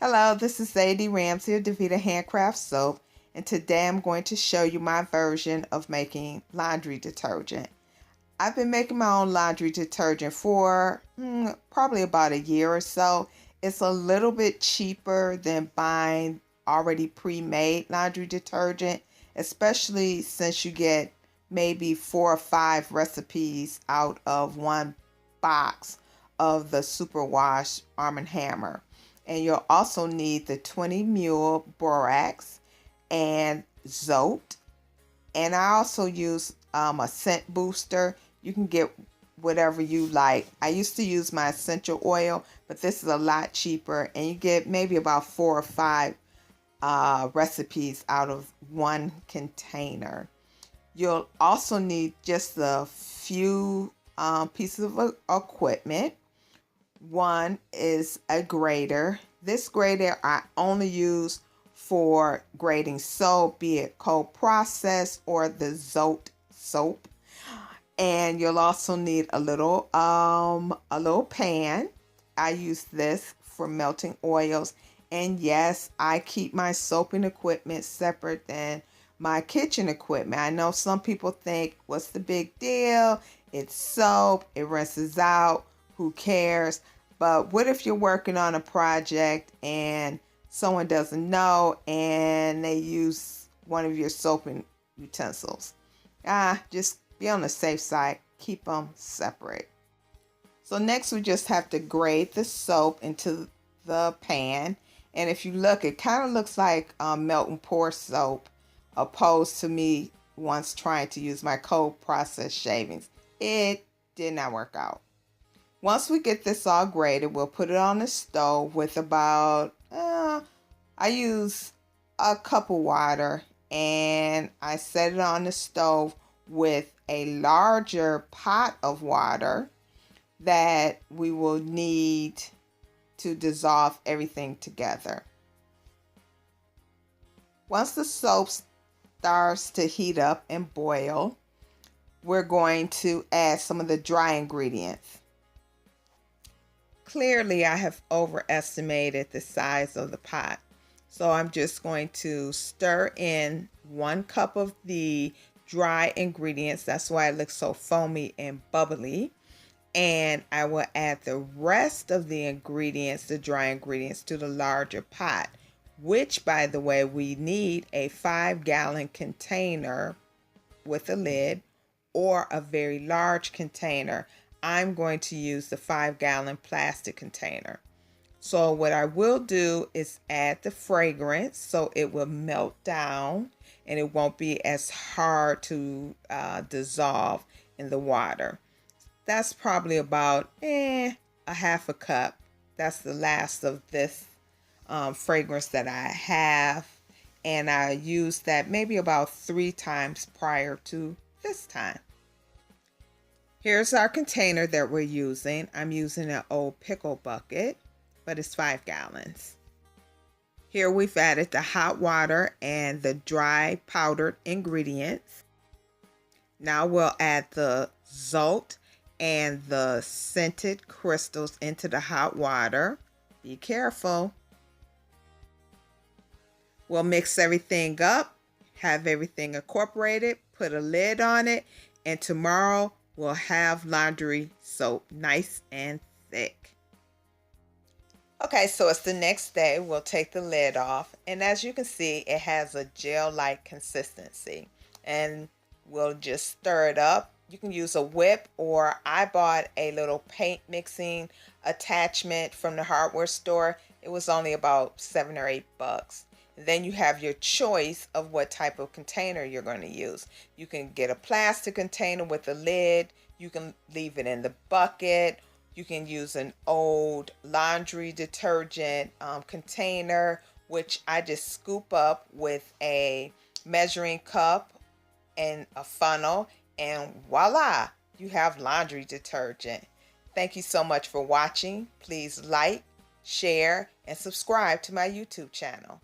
Hello, this is Zadie Ramsey of Davita Handcraft Soap, and today I'm going to show you my version of making laundry detergent. I've been making my own laundry detergent for probably about a year or so. It's a little bit cheaper than buying already pre-made laundry detergent, especially since you get maybe 4 or 5 recipes out of one box of the Superwash Arm & Hammer. And you'll also need the 20 mule borax and Zote. And I also use a scent booster. You can get whatever you like. I used to use my essential oil, but this is a lot cheaper. And you get maybe about 4 or 5 recipes out of one container. You'll also need just a few pieces of equipment. One is a grater. This grater I only use for grating soap, be it cold process or the Zote soap. And you'll also need a little pan. I use this for melting oils. And yes, I keep my soaping equipment separate than my kitchen equipment. I know some people think, what's the big deal? It's soap, it rinses out. Who cares? But what if you're working on a project and someone doesn't know and they use one of your soaping utensils? Just be on the safe side. Keep them separate. So next we just have to grate the soap into the pan. And if you look, it kind of looks like melt and pour soap, opposed to me once trying to use my cold process shavings. It did not work out. Once we get this all grated, we'll put it on the stove with about, I use a cup of water, and I set it on the stove with a larger pot of water that we will need to dissolve everything together. Once the soap starts to heat up and boil, we're going to add some of the dry ingredients. Clearly, I have overestimated the size of the pot. So I'm just going to stir in 1 cup of the dry ingredients. That's why it looks so foamy and bubbly. And I will add the rest of the ingredients, the dry ingredients, to the larger pot, which, by the way, we need a 5-gallon container with a lid or a very large container. I'm going to use the 5-gallon plastic container. So what I will do is add the fragrance so it will melt down and it won't be as hard to dissolve in the water. That's probably about a half a cup. That's the last of this fragrance that I have. And I used that maybe about 3 times prior to this time. Here's our container that we're using. I'm using an old pickle bucket, but it's 5 gallons. Here we've added the hot water and the dry powdered ingredients. Now we'll add the Zote and the scented crystals into the hot water. Be careful. We'll mix everything up, have everything incorporated, put a lid on it, and tomorrow we'll have laundry soap, nice and thick. Okay, so it's the next day. We'll take the lid off, and as you can see, it has a gel-like consistency, and we'll just stir it up. You can use a whip, or I bought a little paint mixing attachment from the hardware store. It was only about $7 or $8. Then you have your choice of what type of container you're going to use. You can get a plastic container with a lid. You can leave it in the bucket. You can use an old laundry detergent container, which I just scoop up with a measuring cup and a funnel, and voila, you have laundry detergent. Thank you so much for watching. Please like, share, and subscribe to my YouTube channel.